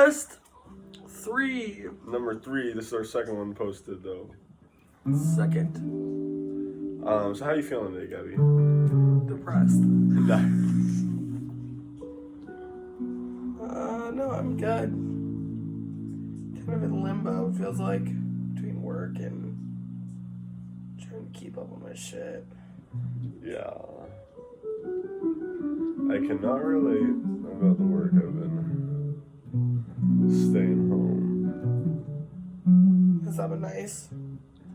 Depressed 3. Number 3. This is our second one posted though. Second. So how you feeling today, Gabby? Depressed. No, I'm good. Kind of in limbo, it feels like, between work and trying to keep up with my shit. Yeah. I cannot relate about the work I've been staying home. Has that been nice?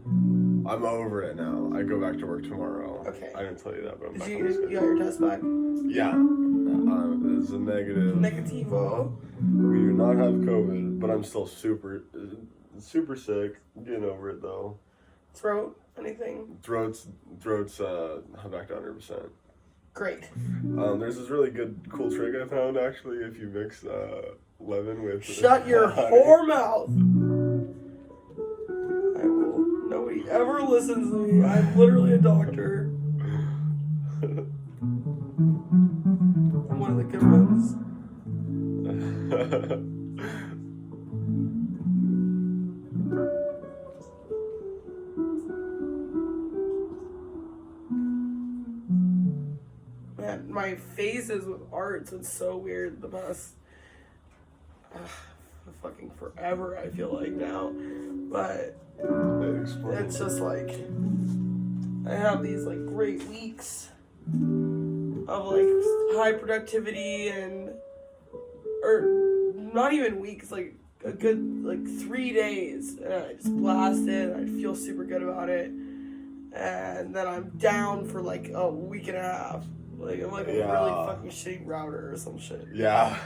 I'm over it now. I go back to work tomorrow. Okay. I didn't tell you that, but I'm back. You got your test back? Yeah. It's a negative. Negativo. We do not have COVID, but I'm still super sick. Getting over it though. Throat? Anything? Throat's back to 100%. Great. There's this really good, cool trick I found actually. If you mix lemon with. Shut your whore mouth. Nobody ever listens to me. I'm literally a doctor. I'm one of the good ones. Man, my phases with art's been so weird the past fucking forever, I feel like now. But it's just like I have these like great weeks of like high productivity or not even weeks, like a good like 3 days, and I just blast it. I feel super good about it, and then I'm down for like a week and a half. Like I'm like a really fucking shitty router or some shit. Yeah.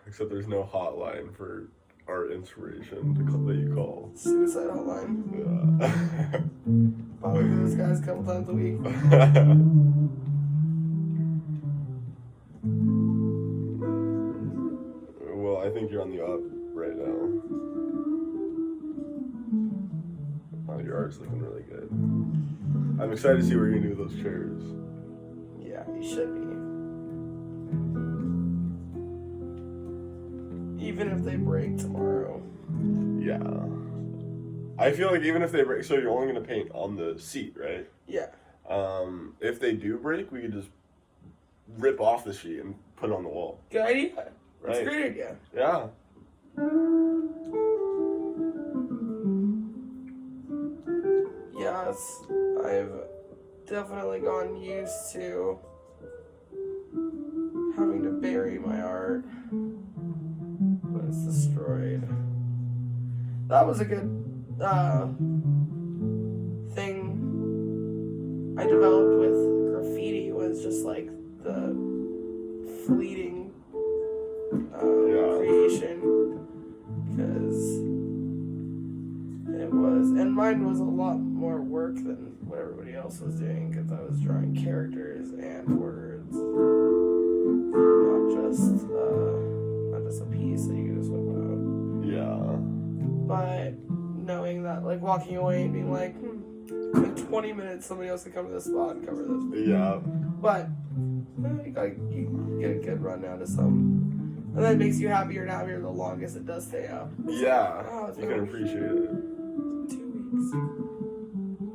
Except there's no hotline for art inspiration that you call. Suicide hotline. Yeah. Probably do this guys a couple times a week. Well, I think you're on the up right now. Oh, your art's looking really good. I'm excited to see what you're gonna do with those chairs. Yeah, you should be. Even if they break tomorrow. Yeah. I feel like even if they break, so you're only gonna paint on the seat, right? Yeah. If they do break, we could just rip off the sheet and put it on the wall. Good idea. Right. It's a great idea. Yeah. Yes, I've definitely gotten used to having to bury my art when it's destroyed. That was a good thing I developed with graffiti, was just like the fleeting creation, because it was, and mine was a lot more work than what everybody else was doing, because I was drawing characters and words, not just a piece that you can just whip out. Yeah. But knowing that, like, walking away and being like, in 20 minutes somebody else can come to this spot and cover this. Yeah. But you get a good run out of some. And that makes you happier and happier the longest it does stay up. Yeah. Oh, you can appreciate it. 2 weeks.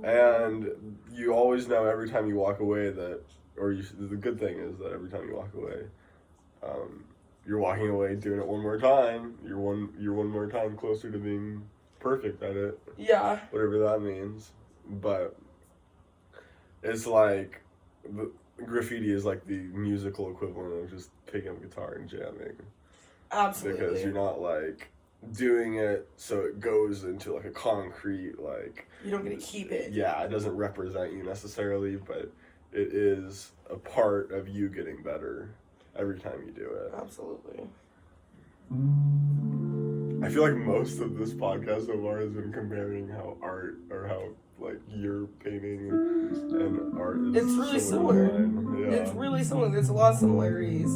And you always know every time you walk away that, the good thing is that every time you walk away, you're walking away doing it one more time. You're one more time closer to being perfect at it. Yeah. Whatever that means. But it's like graffiti is like the musical equivalent of just picking up guitar and jamming. Absolutely. Because you're not like doing it so it goes into like a concrete, like, you don't get to keep it. Yeah, it doesn't represent you necessarily, but it is a part of you getting better every time you do it. Absolutely. I feel like most of this podcast so far has been comparing how like your painting and art is. It's really similar. Yeah. It's really similar. There's a lot of similarities.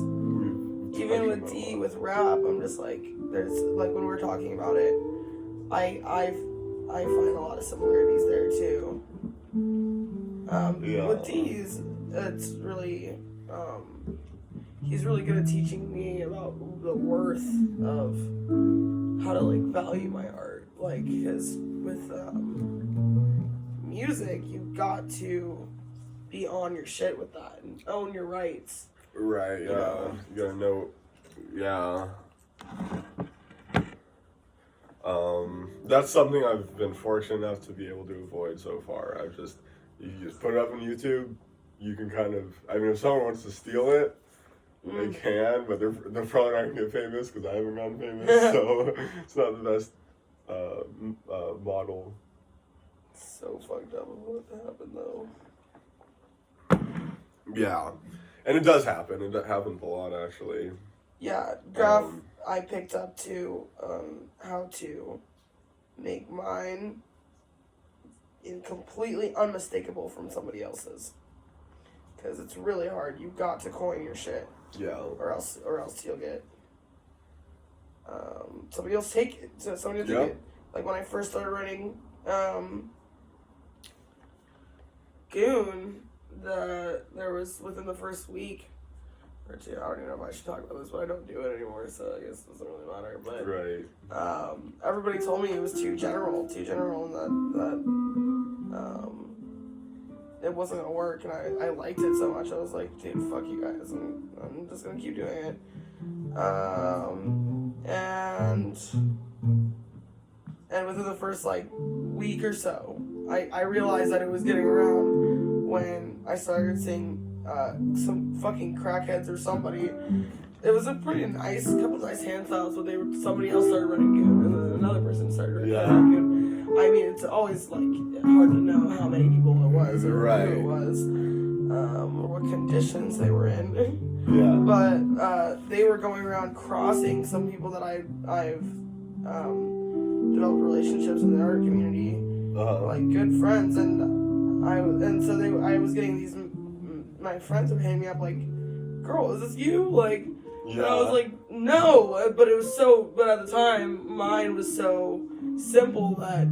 Even with with rap, I'm just like, there's like, when we're talking about it, I find a lot of similarities there too. With D's, it's really he he's really good at teaching me about the worth of how to like value my art. Like, because with music, you've got to be on your shit with that and own your rights. Right. Yeah. You gotta know. Yeah. That's something I've been fortunate enough to be able to avoid so far. You just put it up on YouTube. You can kind of, I mean, if someone wants to steal it, they can, but they're probably not gonna get famous because I haven't gotten famous, so it's not the best model. So fucked up of what happened though. Yeah, and it does happen. It happens a lot actually. Yeah, graph. I picked up to how to make mine completely unmistakable from somebody else's, because it's really hard. You've got to coin your shit. Yeah. Or else you'll get somebody else take it. So somebody will take it. Like when I first started writing Goon, there was within the first week or two. I don't even know if I should talk about this, but I don't do it anymore, so I guess it doesn't really matter. But right. Everybody told me it was too general, and that it wasn't gonna work, and I liked it so much. I was like, dude, fuck you guys, and I'm just gonna keep doing it. And within the first like week or so, I realized that it was getting around when I started seeing some fucking crackheads or somebody. It was a pretty couple nice hand files, but somebody else started running Goon, and then another person started running Goon. I mean, it's always like hard to know how many people it was or who it was, or what conditions they were in. Yeah. But they were going around crossing some people that I've developed relationships in the art community, like good friends, and I was getting these. My friends were hitting me up like, "Girl, is this you?" Like, and I was like, "No," but it was so. But at the time, mine was so simple that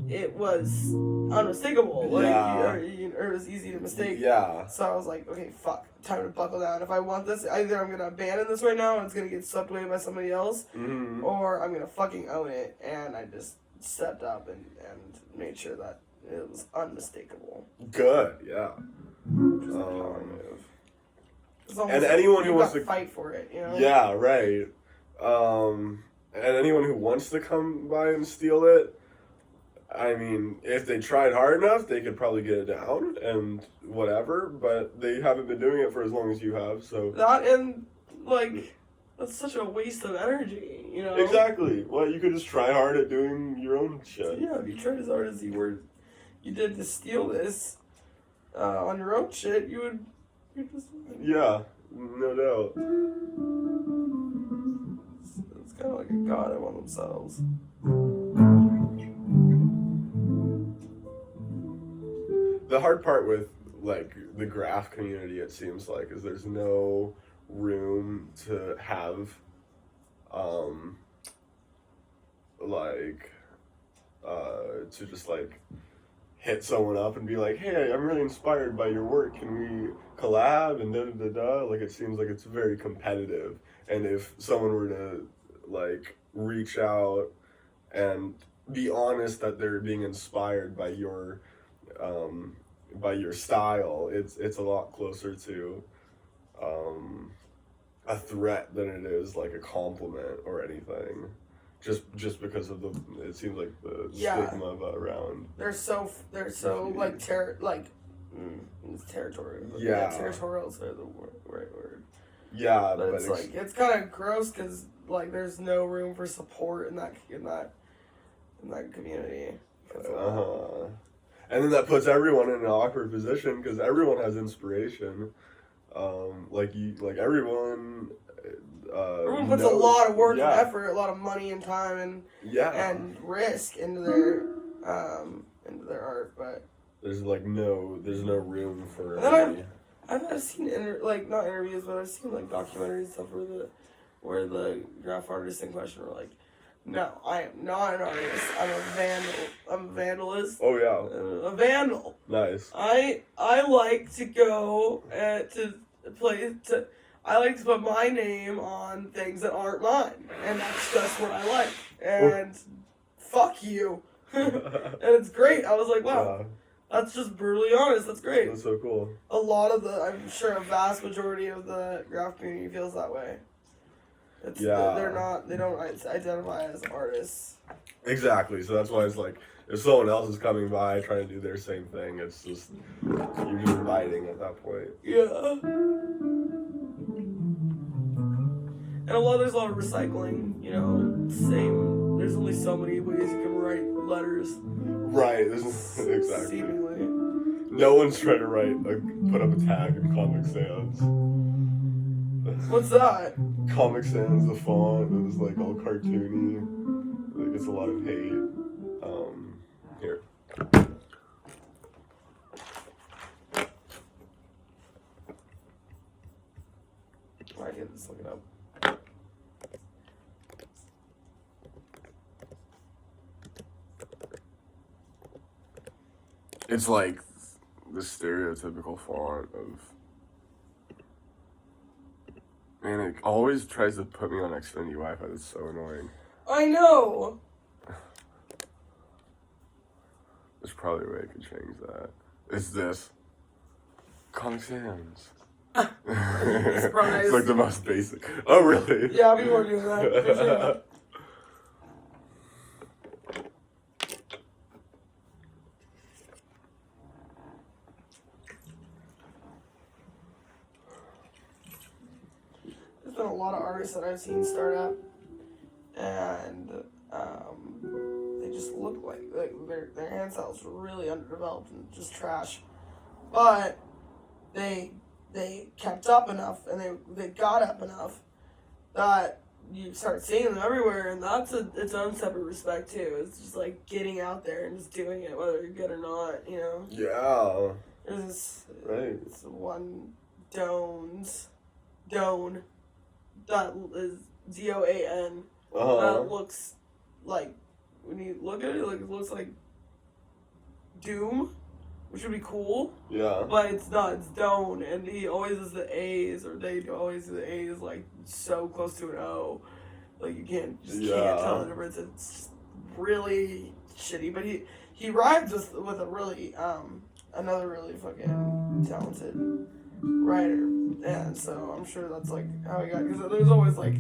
it was unmistakable. Like, or it was easy to mistake. Yeah. So I was like, okay, fuck, time to buckle down. If I want this, either I'm gonna abandon this right now and it's gonna get swept away by somebody else, or I'm gonna fucking own it. And I just stepped up and made sure that it was unmistakable. Good. Yeah. Which was a power move. And anyone who wants to fight for it, you know? Yeah, right. And anyone who wants to come by and steal it, I mean, if they tried hard enough, they could probably get it down and whatever, but they haven't been doing it for as long as you have, so... That and, like, that's such a waste of energy, you know? Exactly. Well, you could just try hard at doing your own shit. Yeah, if you tried as hard as you did to steal this on your own shit, you'd just... Yeah, no doubt. It's kind of like a god among themselves. The hard part with, like, the graph community, it seems like, is there's no room to have, to just, like, hit someone up and be like, hey, I'm really inspired by your work, can we collab, and da-da-da-da, like, it seems like it's very competitive, and if someone were to, like, reach out and be honest that they're being inspired by your style, it's a lot closer to a threat than it is like a compliment or anything. Just because of it seems like the stigma around. They're so it's territorial. Yeah, territorial is the right word. Yeah, but it's like it's kind of gross because like there's no room for support in that community. And then that puts everyone in an awkward position because everyone has inspiration. Everyone. Everyone puts a lot of work and effort, a lot of money and time and risk into their art, but there's no room for. And then I've seen not interviews, but I've seen like documentaries and stuff where the graph artists in question were like, no, I am not an artist. I'm a vandal. I'm a vandalist. Oh yeah. A vandal. Nice. I like to go to play. I like to put my name on things that aren't mine, and that's just what I like. And fuck you. And it's great. I was like, wow, that's just brutally honest. That's great. That's so cool. A lot of I'm sure a vast majority of the graphic community feels that way. They don't identify as artists. Exactly. So that's why it's like, if someone else is coming by trying to do their same thing, it's just, you're just writing at that point. Yeah. And there's a lot of recycling, there's only so many ways you can write letters. Right, exactly. Seemingly. No one's trying to put up a tag in Comic Sans. What's that? Comic Sans, the font is like all cartoony. It gets a lot of hate. Here. I can just look it up. It's like the stereotypical font of. Man, it always tries to put me on Xfinity Wi-Fi. That's so annoying. I know. There's probably a way I could change that. It's this. Comic Sans. It's like the most basic. Oh, really? Yeah, people are doing that. For sure. There's been a lot of artists that I've seen start up, and they just look like their hand styles are really underdeveloped and just trash, but they kept up enough and they got up enough that you start seeing them everywhere, and that's its own separate respect too. It's just like getting out there and just doing it, whether you're good or not, Yeah. There's Right. this one Doan that is Zoan. That looks like, when you look at it, it looks like Doom, which would be cool. Yeah. But it's not. It's Doan, and he always does the A's, or they always do the A's like so close to an O, like you can't tell the difference. It's just really shitty. But he rhymes with a really another really fucking talented writer, and so I'm sure that's like how he got. Because there's always like,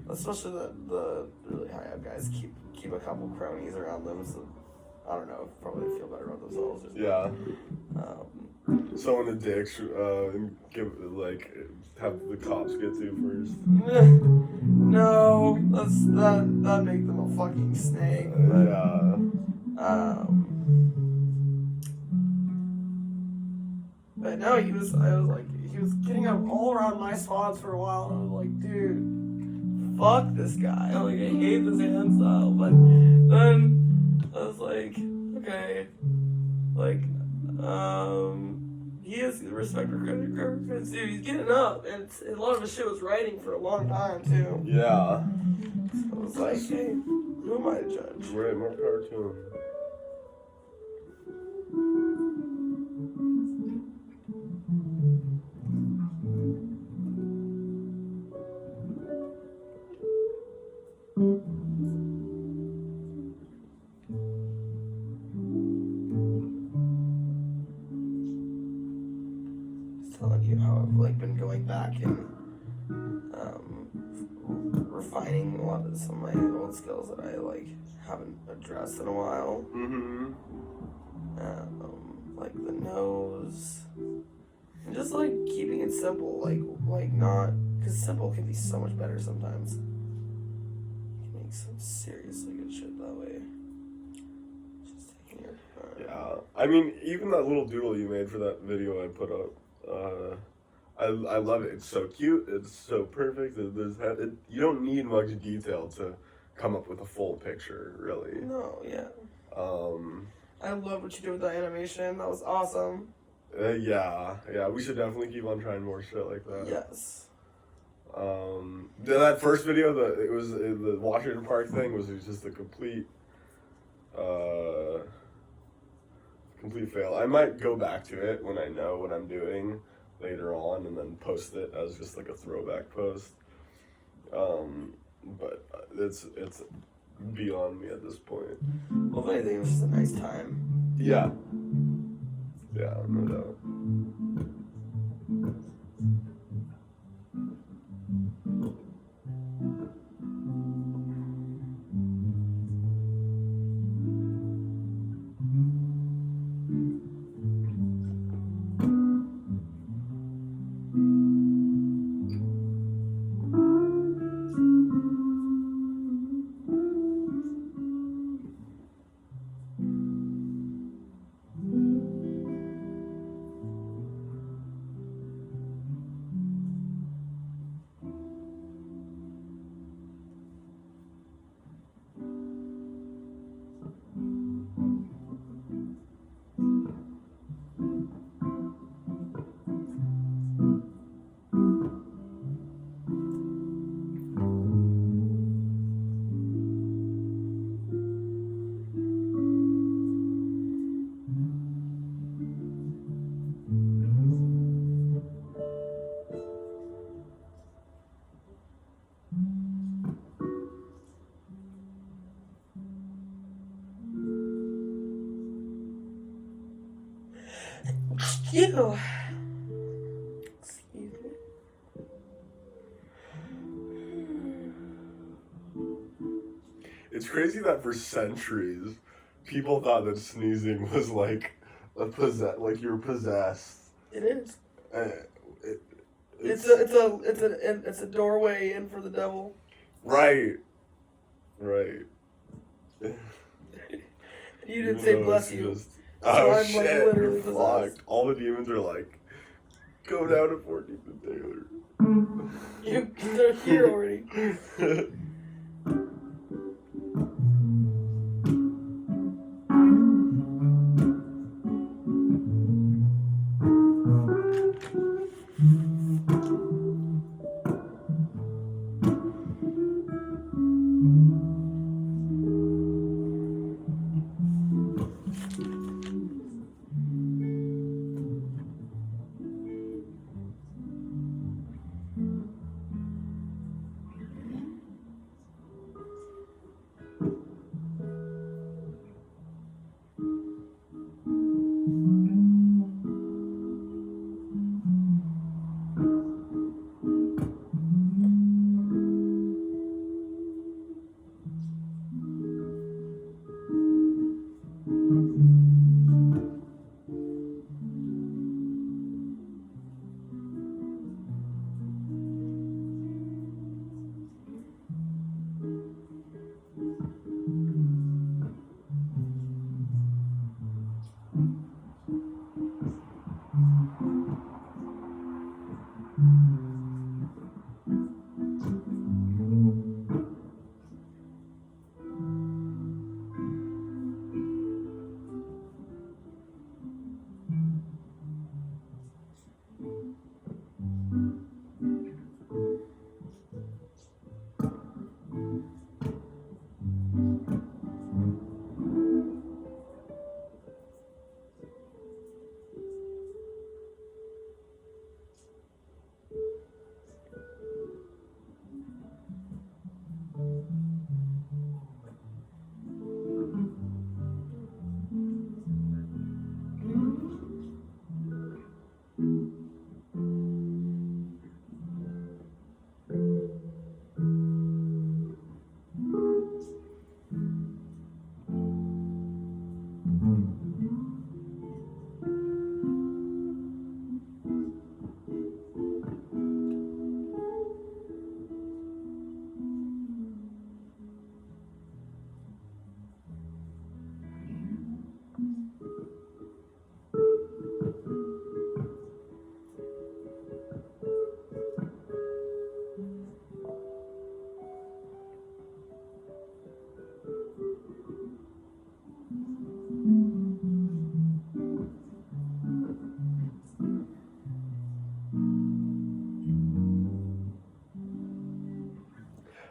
especially the really high up guys keep a couple cronies around them. So I don't know, probably feel better about themselves. Yeah. Someone a dick, have the cops get to first. No, that'd make them a fucking snake. Yeah. But no, he was getting up all around my spots for a while, and I was like, dude, fuck this guy. I hate this hand style. But then I was like, okay, he has respect for critics too. He's getting up, and a lot of his shit was writing for a long time too. Yeah. So I was like, hey, who am I to judge? Right, more power to him. Telling you how I've been going back and refining a lot of some of my old skills that I haven't addressed in a while. Mm-hmm. Like the nose, and just keeping it simple. Not, because simple can be so much better sometimes. You can make some seriously good shit that way. Just taking your time. Yeah. I mean, even that little doodle you made for that video I put up. I love it. It's so cute. It's so perfect. You don't need much detail to come up with a full picture, really. No, yeah. I love what you did with the animation. That was awesome. Yeah. We should definitely keep on trying more shit like that. Yes. That first video, the Washington Park thing was just a complete fail. I might go back to it when I know what I'm doing. later on and then post it as just like a throwback post. But it's beyond me at this point. Well, if anything, it was just a nice time. Yeah. Yeah, no doubt. Ew. Excuse me. It's crazy that for centuries, people thought that sneezing was like like you're possessed. It is. It's It's a doorway in for the devil. right. Right. You didn't say bless you. Oh I'm, shit, like, you're literally possessed. fucked. All the demons are like, go down to 14th and Taylor. They're here already.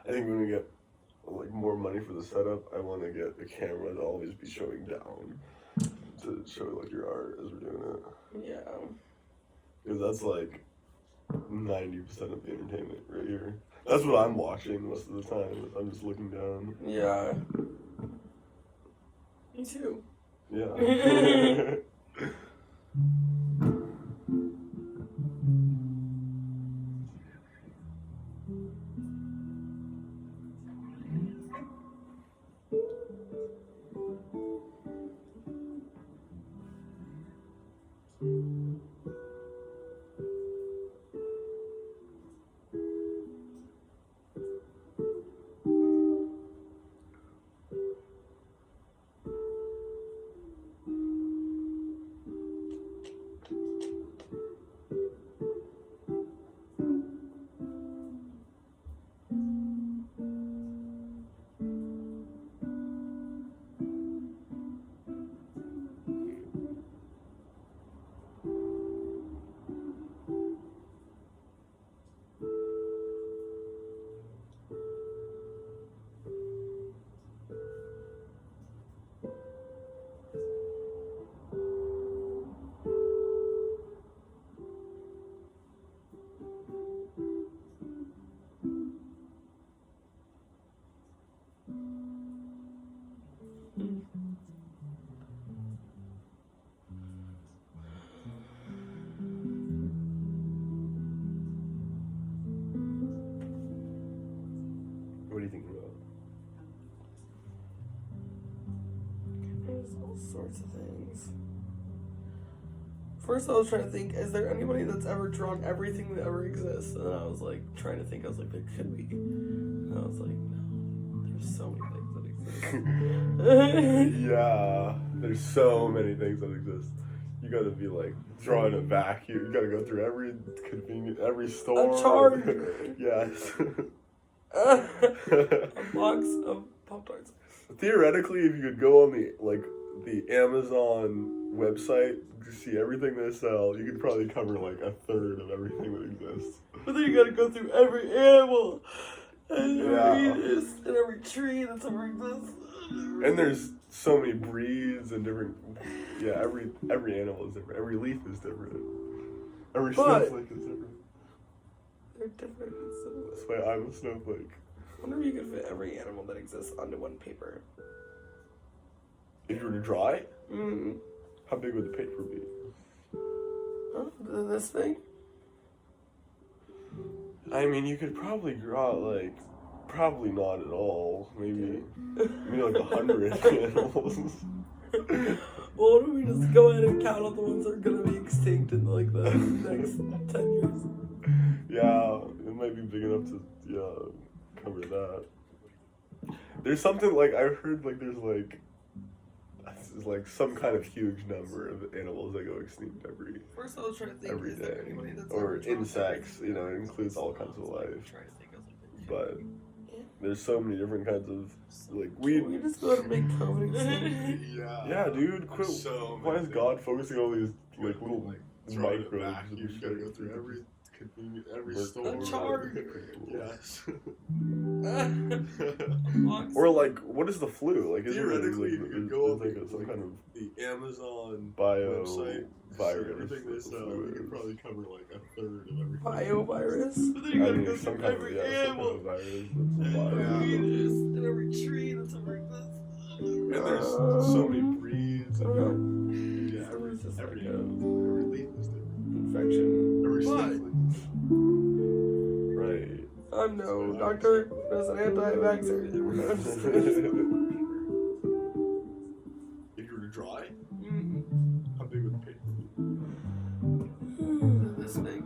I think when we get like more money for the setup, I want to get the camera to always be showing down to show like your art as we're doing it. Yeah. Because that's like 90% of the entertainment right here. That's what I'm watching most of the time. I'm just looking down. Yeah. Me too. Yeah. What are you thinking about? There's all sorts of things. First, I was trying to think: is there anybody that's ever drawn everything that ever exists? And I was like trying to think. I was like, there could be. And I was like, no. There's so many things that exist. Yeah, there's so many things that exist. You gotta be like drawing a vacuum. You gotta go through every store. A charger. Yes. A box of Pop-Tarts. Theoretically, if you could go on the Amazon website to see everything they sell, you could probably cover like a third of everything that exists. But then you gotta go through every animal and Yeah. every tree that's ever exists. And there's so many breeds and different. Yeah, every animal is different. Every leaf is different. Every snowflake is different. They're different. So That's why I'm a snowflake. I wonder if you could fit every animal that exists onto one paper. If you were to draw it, Mm-hmm. how big would the paper be? Huh? This thing? I mean, you could probably draw like, probably not at all. Maybe like 100 animals. Well, what if we just go ahead and count out the ones that are gonna be extinct in like the next 10 years? Yeah, it might be big enough to cover that. There's something like I've heard like there's like some kind of huge number of animals that go extinct First, I was trying to think every is there day, anybody that's or ever drawn insects. everything? It includes all kinds of life. Trying to think, I was like, But there's so many different kinds of like can we just go ahead and make COVID extinct? Yeah, dude, quit. Why is God focusing on all these like little microbes? You gotta go through every store. A charger. Yes. Or like, what is the flu? Like, is Theoretically, it you like, could go like on some kind of the Amazon bio website, virus? everything they that the sell, flu you could is? probly cover like a third of everything. Biovirus? But then you I gotta mean, go some through kind of every some kind animal. of virus. That's alive. And every tree that's ever exists. And there's so many breeds and every leaf is different. Infection. Every But snowflake. Right. I'm no doctor, as an anti-vaxxer. I'm just kidding. If you were to draw it, Mm. how big would the paper be? This big.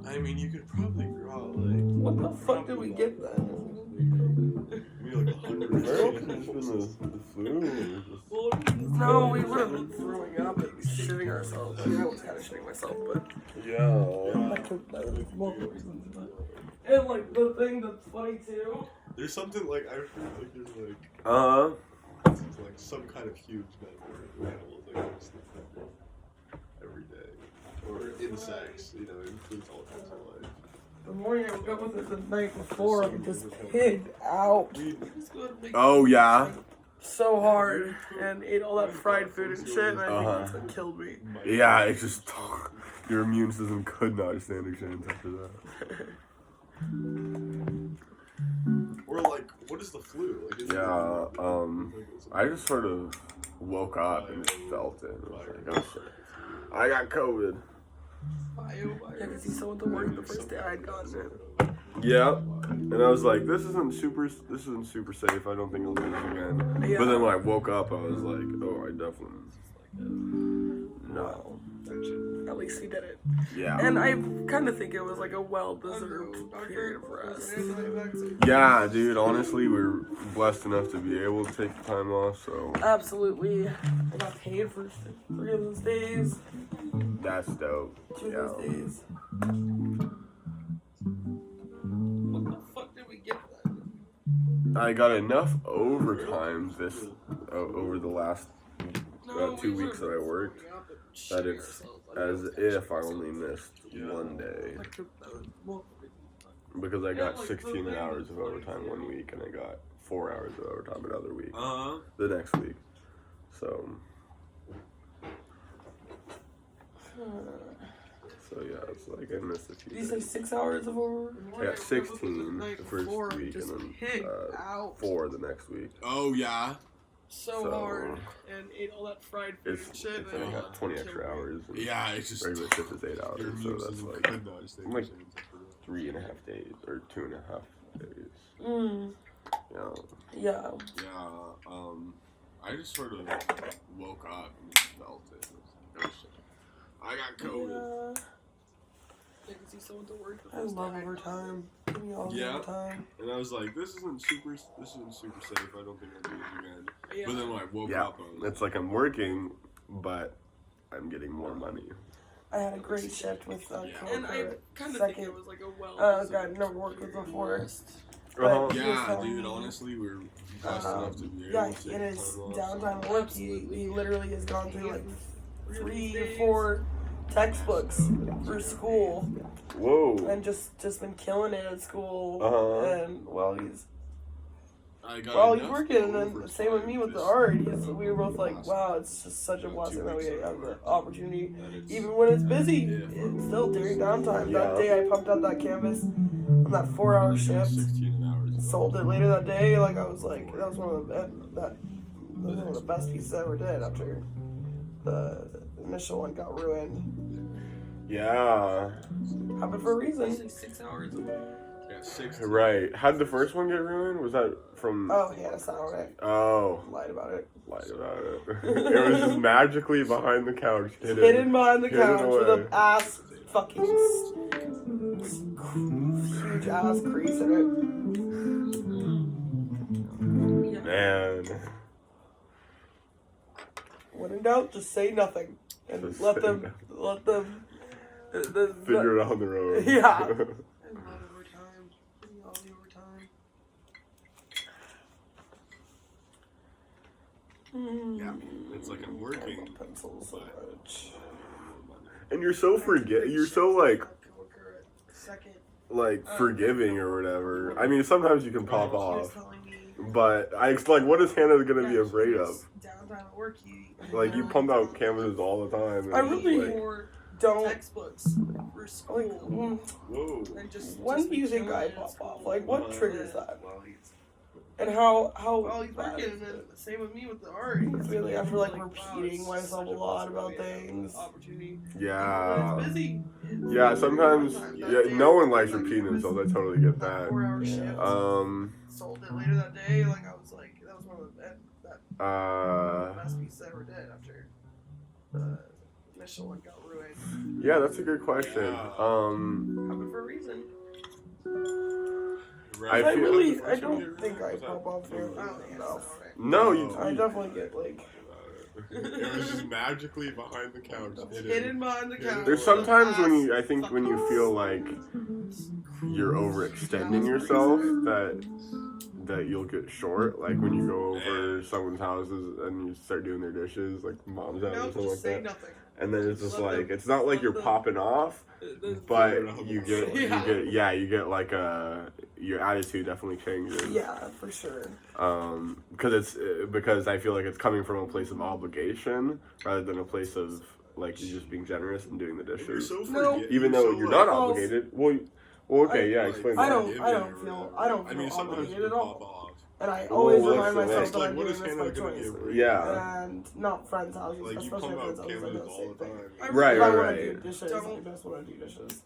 I mean, you could probably draw like What the fuck did we get then? maybe like 100. Where else has been the flu? Or just- No, we would have been throwing up and shitting ourselves. I mean, I was kind of shitting myself, but Yeah. that was multiple reasons. But and like the thing that's funny too. There's something like I've heard like there's like Uh-huh. like some kind of huge number of animals that go extinct every day, or insects. It includes all kinds of life. The morning I woke up with it the night before, I'm just pigged out. Oh yeah. so hard and ate all that fried food and shit, and I think that's what killed me. Yeah, it's just your immune system could not stand a chance after that. Or like, what is the flu? Like, is I just sort of woke up and felt it. I was like, oh shit, I got COVID. Yeah, because he still went to work the first day I had gotten it. Yeah, and I was like, this isn't super safe. I don't think I'll do this again. Yeah. But then when I woke up, I was like, oh, I definitely. No. At least he did it. Yeah. And I kind of think it was like a well-deserved period of rest. Yeah, dude, honestly, we were blessed enough to be able to take the time off, so. Absolutely. I got paid for 3 of those days. That's dope. 2 of those days. What the fuck did we get then? I got enough overtime over the last 2 weeks that I worked that it's as if I only missed one day. Because I got 16 hours of overtime one week and I got 4 hours of overtime another week. The next week. So yeah, it's like I missed a few. Did you say 6 hours of over? I got 16 the first week and then 4 the next week. Oh yeah. So hard and ate all that fried food and shit. It's I got 20 extra hours. And yeah, it's just regular shift is 8 hours, so that's like 3.5 days or 2.5 days. Yeah. I just sort of woke up and felt it. Oh shit, I got COVID. Yeah, because he still went to work the first day. I love overtime. Give me all the overtime. And I was like, this isn't super safe. I don't think I'll do this again. Yeah. But then when I woke up, it's like I'm working, but I'm getting more money. I had a great shift with and I kind of think it was like a God, never worked with before. Yeah, dude, honestly, we were blessed enough to be able to take in his time downtime at work, he literally has gone through like 3 or 4 textbooks for school. Whoa. And just been killing it at school. And he's working, and then same with me with the art. We were both like, wow, it's just such a blessing that we have the opportunity, even when it's busy. It's still during downtime. That day I pumped out that canvas on that 4-hour shift. Sold it later that day. Like I was like, that was one of the best pieces I ever did after the initial one got ruined. Yeah. Happened for a reason. 6 hours. Yeah, 6. Right. How did the first one get ruined? Was that from? Oh yeah, that's not right. Oh. Lied about it. It was just magically behind the couch. Hidden behind the couch with a ass fucking huge ass crease in it. Man. When in doubt, just say nothing and Just let say them figure it out on their own. Yeah. I love overtime. Give me all the overtime. Yeah, it's like I'm working. Pencils so much. And you're so forgiving or whatever. I mean, sometimes you can pop off. But what is Hannah gonna be afraid of? Downtime at work, you pump out canvases all the time. I really don't. Textbooks for school. Whoa. And just When do you think I pop off? Like, what triggers that? And how Well, he's bad working, is and then it? same with me with the art. It's really after repeating myself a lot about things. Opportunity. Yeah. When it's busy. Yeah, sometimes no one likes repeating themselves. I totally get that. 4-hour shift. Sold it later that day. Like I was like, that was one of the best pieces I ever did after the initial one got ruined. Yeah, that's a good question. Happened for a reason. Right. I don't think I pop off very enough. No, you. I definitely get It was just magically behind the couch. Hidden behind the couch. There's sometimes when you feel like you're overextending yourself that you'll get short. Like when you go over someone's houses and you start doing their dishes, like mom's house or something like that. Nothing. And then it's just it's not like you're popping off, but you get like your attitude definitely changes. Yeah, for sure. Because I feel like it's coming from a place of obligation rather than a place of like you just being generous and doing the dishes. Even though you're not obligated. Well, okay, yeah, explain. I that. don't feel obligated at all. And I Well, always what's remind the myself next? that Like, I'm what doing is this Hannah by gonna choice. give her? Yeah. And not friends' houses, Like, you especially come if out friends' houses, I do Canada's the all same the thing. time. Right, If I want right. to do dishes, I just want to do dishes.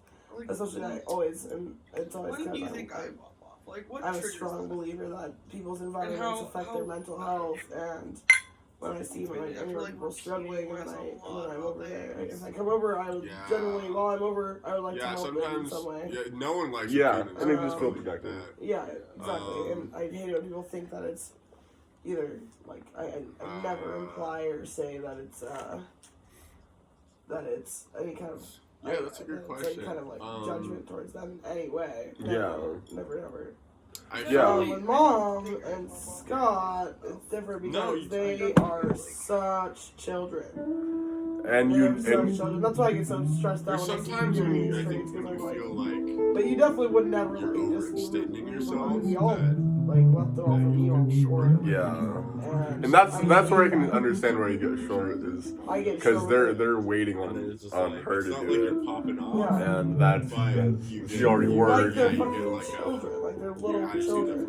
Especially I always, and it's always When do you because think I pop off? Like, what I'm a triggers strong that? believer that people's environments affect their mental health, and when I see people struggling, and when I'm over there, if I come over, I would generally, while I'm over, I would like to help them in some way. Yeah, no one likes Yeah, and it just feels productive. Yeah, exactly. And I hate it when people think that it's either like I never imply or say that it's any kind of that's a good question. Any kind of like judgment towards them in any way. Never. Yeah. Mom and Scott, it's different because they are such children. And that's why I get so stressed out. Sometimes when you, I think when you feel like, but you definitely would never you're overextending yourself. We all left it all from you all before. Yeah. And that's where I can understand where you get short is because they're waiting on her to do it. Popping off. Yeah. And that's she already worked. Like they're children, like they're little children.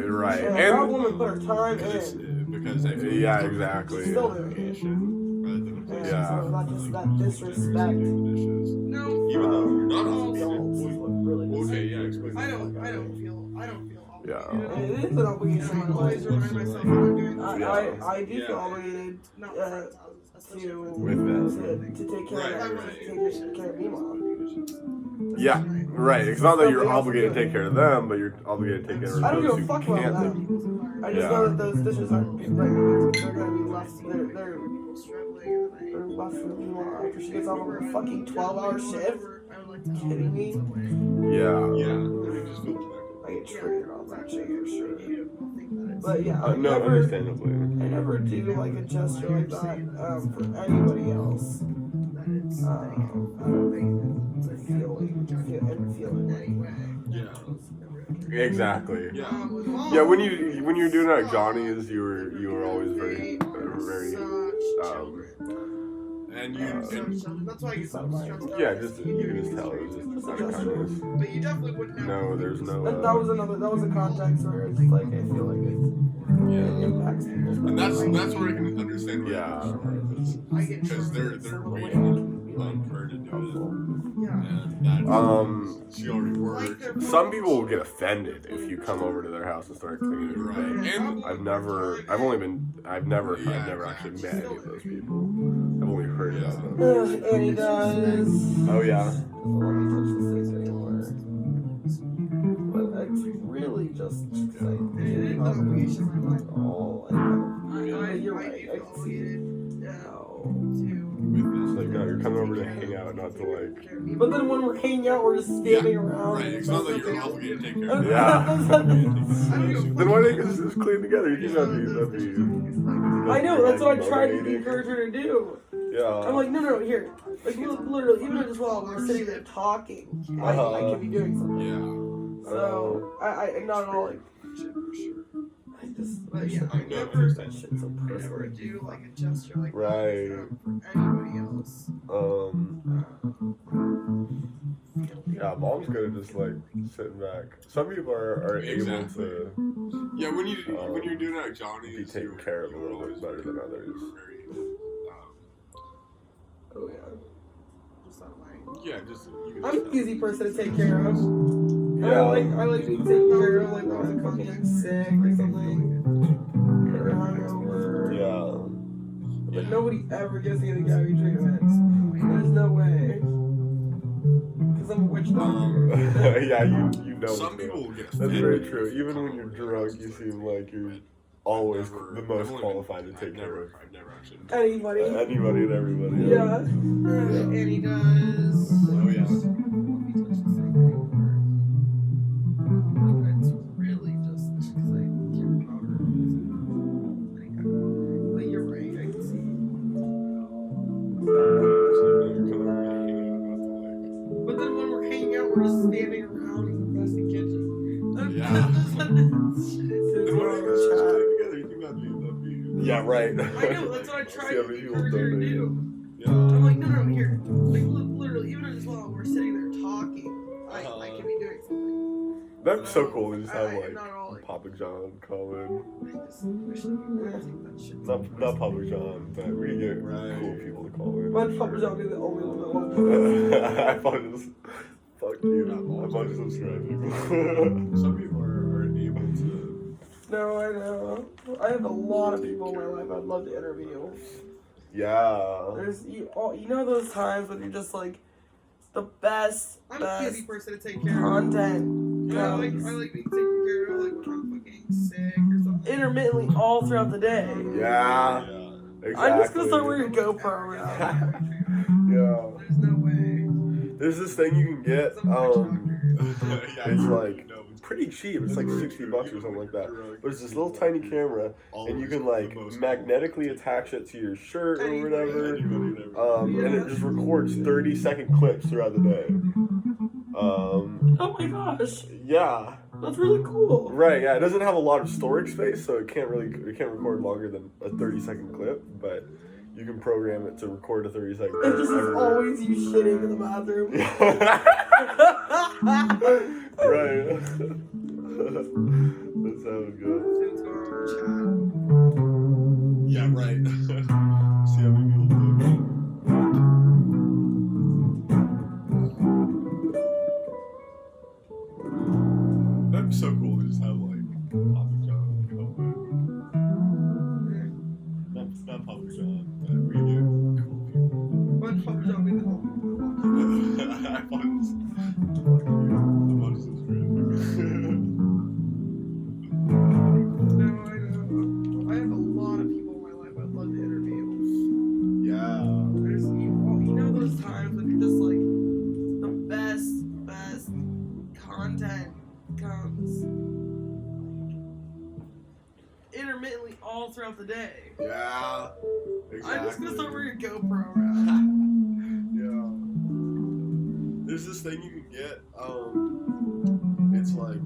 Right. And that woman put her time in. Because I feel exactly. She's still doing it. Yeah. So not just that disrespect. No. Even though you're not adults is what really explain. I don't feel obligated. It is an obligation. I always remind myself when I'm doing this. I do feel obligated Not friends' houses, especially to take care of Mima. Yeah, right. It's not that you're obligated to take care of them, but you're obligated to take care of I don't those give a who fuck about can't. them. I just know that those dishes aren't they're gonna be left. They're left for Mima after she gets off of a fucking 12-hour shift. Kidding me? Yeah. I get triggered on that shit for sure. But yeah, understandably. I never do like a gesture like that for anybody else. Exactly. Yeah. When you're doing it at Johnny's, you were always very and that's why you yeah, just you can just tell it was just out of kindness. But you definitely wouldn't. No, there's no. That was a context where it's like I feel like it impacts people. And that's where I can understand. Because they're waiting on her to do it. And she already worked. Some people will get offended if you come over to their house and start cleaning your thing. And I've never actually met any of those people. I've only heard about them. Annie does. Oh yeah. I don't want to touch this thing anymore. But it's really just like getting obligation like all. You're right. I can see it now. It's like you're coming over to hang out, not to like. But then when we're hanging out, we're just standing around. Right, it's not that you're obligated to take care of it. Yeah. Then why don't you just clean together? You think that'd be. I know, that's what I tried to encourage her to do. Yeah. I'm like, no, here. Like, literally, even just while we're sitting there talking, I could be doing something. Yeah. So, I not at all, like, I just, But yeah, I never do like a gesture like right. that for anybody else. Yeah, mom's good at just like sitting back. Some people are able to. Yeah, when you're doing it at Johnny's, be taken care of a little bit better than others. oh yeah. Just not like. Yeah, just. I'm an easy person to take care of. Yeah. I like being taken care of, like when I'm fucking sick or something. Or hungover. Yeah. But nobody ever gives me the Gabby treatment. There's no way. Because I'm a witch doctor. Yeah, you know. Some people will get That's very true. Even when you're drunk, you seem like you're always the most qualified to take care of I've never actually. Anybody. anybody and everybody. Yeah. And he does. Oh yeah. It's really just like your power. But you're right, I can see. But then when we're hanging out, we're just standing around in the messy kitchen. Yeah, right. I know, that's what I tried See how to many people encourage her to donate. do. Yeah. I'm like, no, here. Like, literally, even as while we're sitting there talking, I can be doing something. That'd be so cool to just have I'm like not all like, Papa John call in. I just wish that we would take that shit. Not Papa John, but we can get Right. cool people to call in. But Papa John be the only one that wants I thought just fuck you. I'm unsubscribing. Some people are able to. No, I know. I have a lot of people in my life I'd love to interview. Yeah. There's you know those times when you're just like the best I'm a busy person to take care of. content. I like being taken care of, like when I'm fucking sick or something. Intermittently all throughout the day. Yeah. Exactly. I'm just gonna start wearing a GoPro around. Yeah. There's no way. There's this thing you can get. It's like no, pretty cheap. It's like $60 or something like that. But it's this little tiny camera, and you can always like the most magnetically attach it to your shirt or whatever. Anybody never. And it just records 30-second clips throughout the day. Oh my gosh, Yeah. that's really cool. Right. Yeah. It doesn't have a lot of storage space, so it can't record longer than a 30-second clip. But you can program it to record a 30-second clip. And just is always you shitting in the bathroom. Right. That's how it goes. It's going on Yeah, right. See how many people do it. That'd be so cool to just have like Papa John come in. Not Papa John, but we get cool people. But Papa John be the only one. I thought it was I'm unsubscribing. No, I know. I have a lot of people in my life I'd love to interview. Yeah. There's you know those times when you're just like the best content comes intermittently all throughout the day. Yeah. Exactly. I'm just gonna start wearing a GoPro around. Yeah. There's this thing you can get. It's like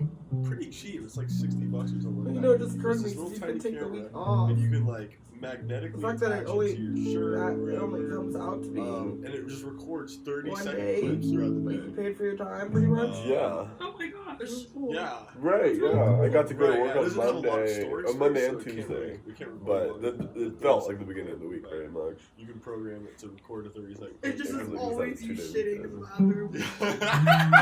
pretty cheap. It's like $60 or something like You that. know, it just occurs to It's me this you little can tiny take the camera, week off. and you can like magnetically The fact that attach it it only to your shirt. that or it only whatever. comes out to be And it just records 30 one second day clips throughout the you day. paid for your time, pretty much. Yeah. Oh my gosh. Yeah. Right. Yeah. I got to go to work It doesn't have a on lot of Monday, storage on Monday space, and so it can't Tuesday. really- we can't record But longer. it felt like the beginning of the week very much. You can program it to record a 30 second It just clip. is Like always that you 2 day shitting in the weekend. bathroom.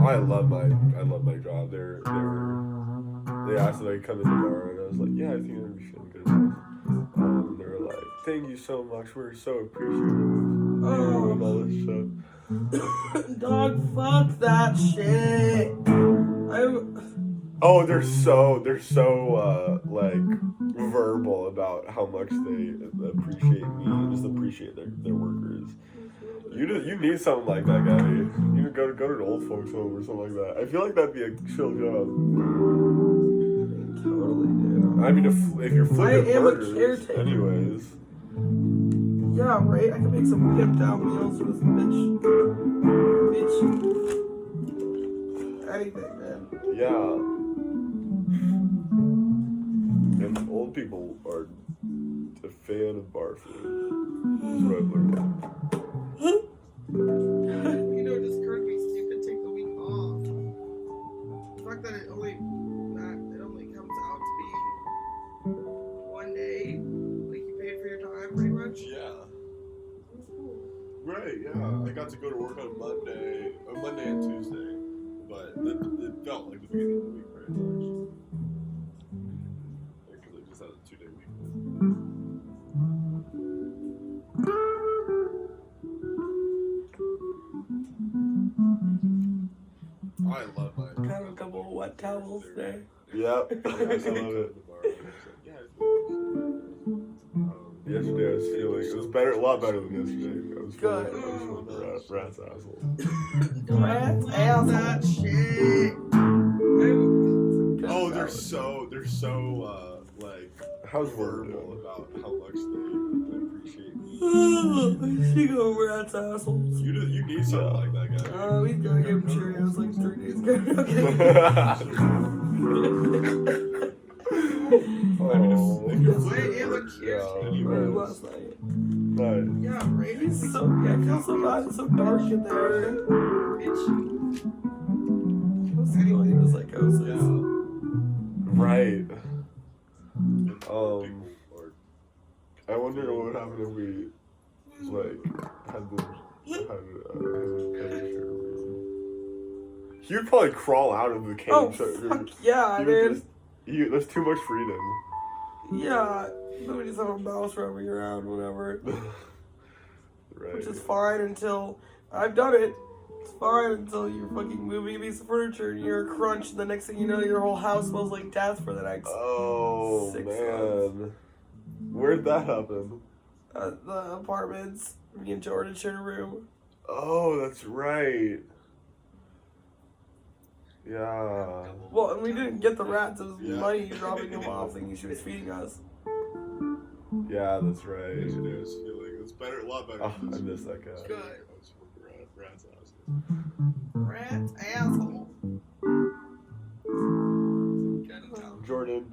I love my job. They asked if I could come in tomorrow, and I was like, yeah, I think that'd be shitting good. They were like, thank you so much. We're so appreciative. Oh. And all this stuff. Dog, fuck that shit. Oh, they're so like verbal about how much they appreciate me and just appreciate their workers. You need something like that, Gabby. You need to go to an old folks home or something like that. I feel like that'd be a chill job. Totally, dude. I mean, if you're flipping I am a burgers, caretaker. anyways. Yeah, right? I can make some pimped out meals for this bitch. Anything, man. Yeah. And old people are a fan of bar food. That's what I've learned. You know, it just occurred to me so you could take the week off. The fact that it only comes out to be one day, like you paid for your time, pretty much. Yeah. Right, yeah. I got to go to work on Monday and Tuesday, but it felt like the beginning of the week very much. Because I just had a 2-day week. I love my. Got a couple of wet towels there. Yep. I love it. Yesterday I was feeling it was better, a lot better than yesterday. I was feeling Good. the rat's asshole. Rat's That asshole. shit. Oh, they're so like How's verbal about how much they appreciate me. She go rat's assholes. You need something like that guy. He's gonna give him Cheerios like 3 days ago. I mean, if you're Wait, looking yeah, for but Cheers, Right, last night. Nice. Yeah, right. He's so, yeah, I feel so bad. It's so dark in there. Bitch. What's going on with psychosis? yeah. Right. Or I wonder what would happen if we like had his cage. He would probably crawl out of the cage. Oh, fuck yeah, He would dude. just- That's too much freedom. Yeah. Then we just have a mouse roaming around, whatever. Right. Which is fine until I've done it. It's fine until you're fucking moving a piece of furniture and you're a crunch, and the next thing you know, your whole house smells like death for the next Oh 6 man. Where'd that happen? the apartments. Me and Jordan shared a room. Oh, that's right. Yeah. Well, and we didn't get the rats. It was Yeah. money dropping them off, thinking she was feeding us. Yeah, that's right. engineers feeling it's better, a lot better. Oh, I miss that guy. Good. Rat's ass. Rat's asshole. Jordan.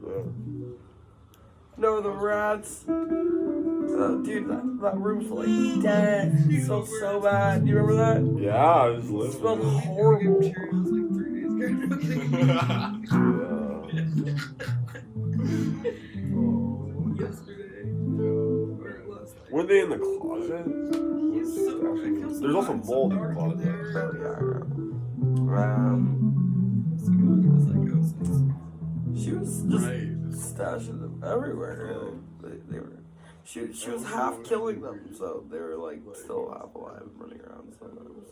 No, the rats. Dude, that room's like dead. It smells so bad. You remember that? Yeah, I was It listening. smelled Give horrible. Cheerios like 3 days ago. Yesterday. Or last night. Were they in the closet? He's so, I feel so There's also bad, so mold in the dark closet. there. Oh, yeah, Let's go look at the psychosis. she was just Right. stashing them everywhere. They were. She was half killing them, so they were like still half alive and running around sometimes.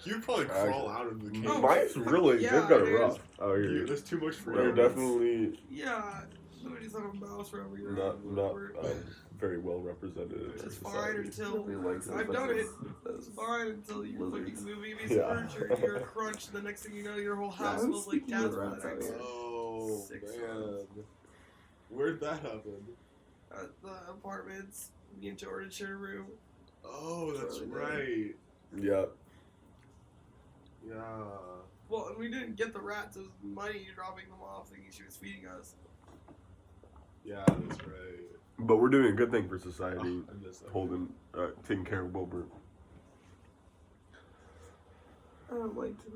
You'd probably crawl out of the cage. Oh, Mine's really, yeah, they've got it dude. rough. Oh, Yeah, you're there's too much They're freedom. definitely Yeah, we just have a mouse roaming around. not whatever. very well represented in It's our fine society. until Nobody likes I've it, done but it. It's fine until you're Lizards. fucking moving a piece Yeah. of furniture and you're a crunch, and the next thing you know, your whole house I'm smells like speaking death with for rats the out next here. Oh 6 man, months. where'd that happen? The apartments. Me and Jordan shared a room. Oh, that's Really right. Yeah. Yeah. Well, and we didn't get the rats. It was money dropping them off, thinking she was feeding us. Yeah, that's right. But we're doing a good thing for society, I missed that. taking care of Wilbur. I like to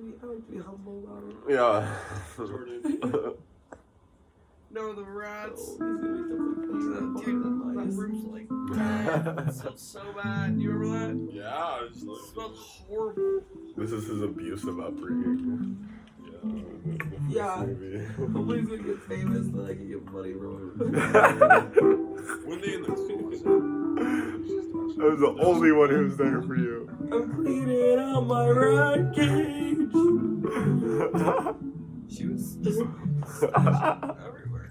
be humble about it. Yeah. Jordan. No, the rats. So he's gonna be definitely Dude, playing that that room's like dead. It smells so bad. You remember that? Yeah, I was It like, smelled horrible. This is his abusive upbringing. Yeah. Movie. Hopefully he's gonna get famous, then I can get money from him. when they in the closet. I was the only one who was there for you. I'm cleaning out my rat cage. She was just everywhere.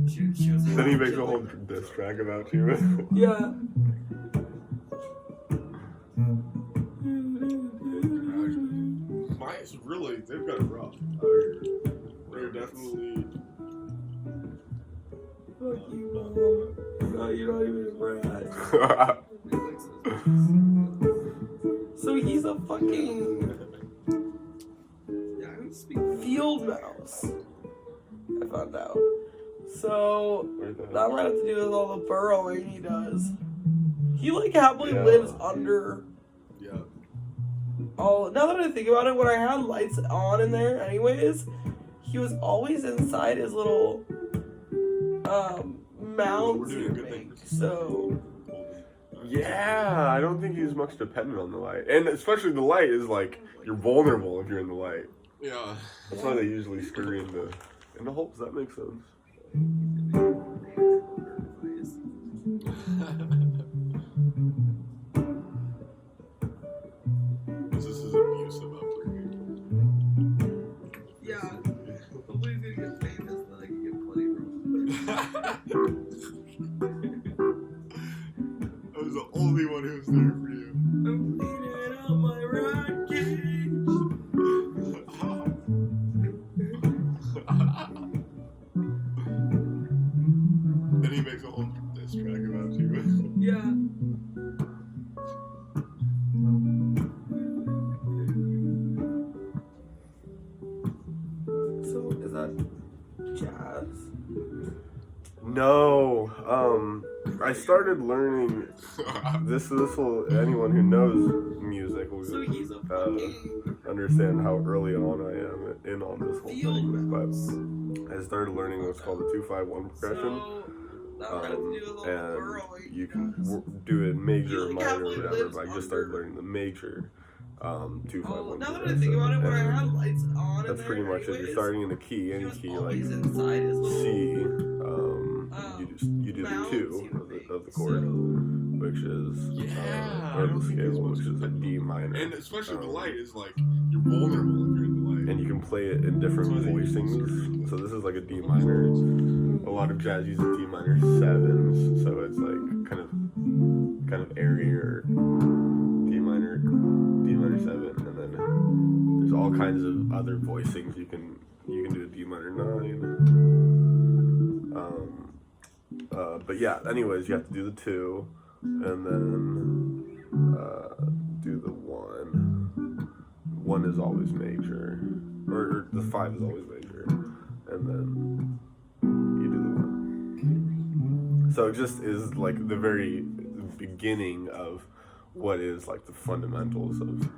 She was. Then he makes a killing whole them. diss track about you. Yeah. Mine's really, they've got it rough out here. They're definitely. Fuck you, Mom. No, you're not even a rat. So he's a fucking Yeah, who's speaking? field mouse. I found out. So Where the that might have to do with all the burrowing he does. He like happily Yeah. lives under Yeah. all. Now that I think about it, when I had lights on in there, anyways, he was always inside his little mounds. We're doing a he good would thing. make. So Yeah, I don't think he's much dependent on the light. And especially the light is like, you're vulnerable if you're in the light. Yeah. That's why they usually scurry into holes. That makes sense. This is his abusive upbringing. Yeah. Hopefully he's gonna get famous, then I can get money from I was the only one who was there for you. I'm cleaning out my rat cage. No, I started learning this will, anyone who knows music will So he's a fucking understand how early on I am in on this whole field thing, mouse. but I started learning what's called the 2-5-1 progression. So that would have to do with all the And burrowing. you can do it major, He, like, minor, halfway whatever, lives but I just started under- learning the major 2-5-1 now that I think about it, when I and had lights on, that's pretty much it. You're starting in the key, he any was key, like always inside his little C, you do the mounds, 2 of the chord, so, which is Yeah, or I the don't think it's scale, much which is a D minor, And especially the light is like, you're vulnerable if you're in the light. and you can play it in different voicings. So this is like a D minor. A lot of jazz uses D minor 7s, so it's like kind of airier D minor 7, and then there's all kinds of other voicings. You can do a D minor 9. But yeah, anyways, you have to do the 2, and then do the 1. 1 is always major, or the 5 is always major, and then you do the 1. So it just is like the very beginning of what is like the fundamentals of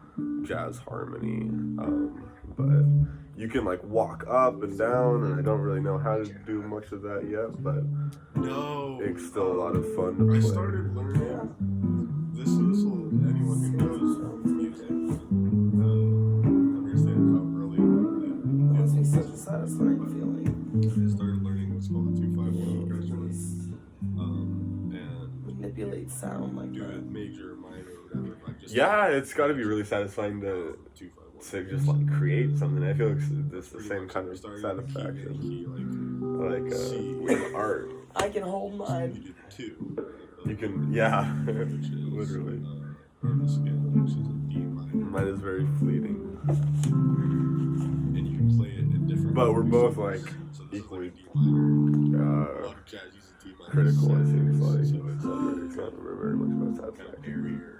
jazz harmony. But you can like walk up and down, and I don't really know how to do much of that yet, but No. it's still a lot of fun to play. I started learning this will, anyone who knows music understand how early on It must be such a satisfying feeling. I started learning what's called the 2-5-1 progression. And Manipulate sound like do that. it major, minor, whatever. Like just Yeah, it's got to be really sasatisfying to 2-5-1. just like create something. I feel like it's the Pretty same much kind of starting in the key, satisfaction, key, like C. with art. I can hold You mine. did 2. You can, yeah, Which is, literally. or the scale, which is a D minor. Mine is very fleeting, And you can play it in different but we're both voices. like So this equally is like a D minor. A lot of jazz uses D minor. critical. It seems like So it's not very much about kind of satisfaction. airier.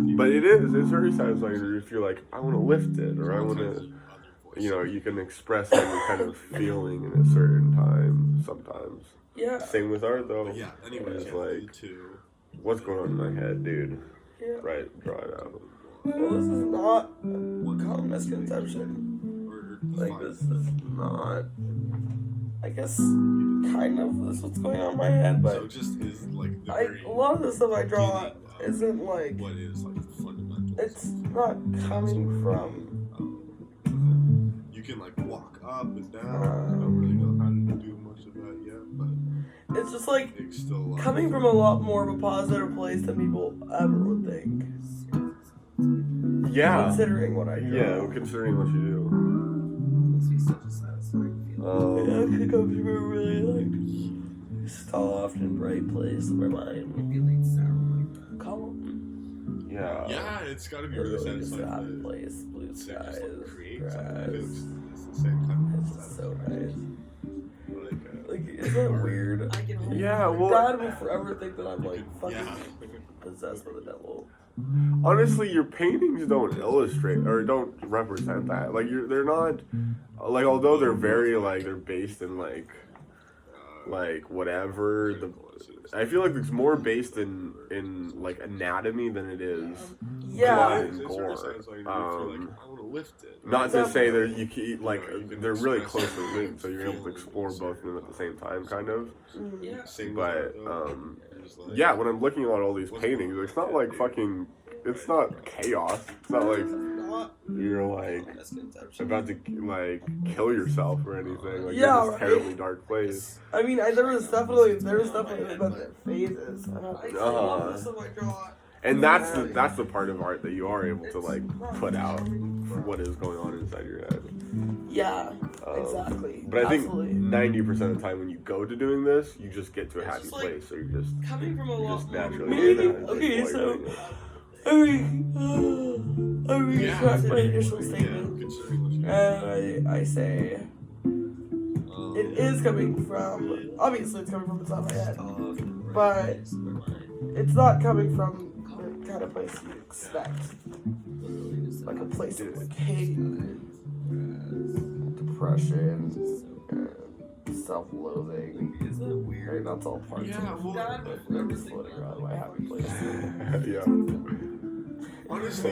Yeah. But it's very satisfying if you're like, I want to lift it, or I want to, you can express any kind of feeling in a certain time sometimes. Yeah. Same with art though. But yeah, anyways, It's like, 2. what's going on in my head, dude? Yeah. Right, draw it out. Well, this is not a common misconception. Or Like, 5. this is not, I guess, kind of this is what's going on in my head, So but it just is like the I, very a lot of the stuff I draw beginning of isn't like, what is like the fundamentals. it's not coming from, You can like walk up and down. I don't really know how to do much of that yet, but it's just like it's still a lot coming from a lot more of a positive place than people ever would think. Yeah. Considering what I draw. Yeah, considering what you do. Must be such a satisfying feeling. It actually comes from a really like soft and bright place where my Manipulate sound like that. calm. Yeah. Yeah, it's got to be A really really sad satisfying. place, blue To skies, just like create grass. something. It's the same kind of It's just so satisfaction. nice. Like, isn't that weird? I can hold Yeah, mine. well- Dad will forever think that I'm like fucking Yeah. possessed by the devil. Honestly, your paintings don't illustrate or don't represent that. Like they're not like, although they're very like they're based in like whatever the. I feel like it's more based in like anatomy than it is Yeah. blood and It's gore. really satisfying to feel like I want to lift it. Not to say that you Definitely. can like they're really closely linked, so you're able to explore both of them at the same time, kind of. Yeah. Same But with art, though. It's like- yeah, when I'm looking at all these paintings, it's not like fucking. It's not chaos. It's not like Not you're like a misconception. about to like kill yourself or anything. Like Yeah, you're in this right. terribly dark place. I mean, there was definitely about the phases. I think Uh-huh. a lot of the stuff I draw. And that's the part of art that you are able to like put out for what is going on inside your head. Yeah, exactly. But I think Absolutely. 90% of the time when you go to doing this, you just get to a It's happy just like place. So you're just Coming from a lot naturally Maybe- doing it. okay, That's why so- you're doing it. I retract my initial statement, considering what you and I say it is coming from. Obviously, it's coming from inside my head, but it's not coming from the kind of place you expect, like a place of like hate, depression, self-loathing. Is that weird? That's all part Yeah, of well, God, floating around my happy place. Yeah. honestly,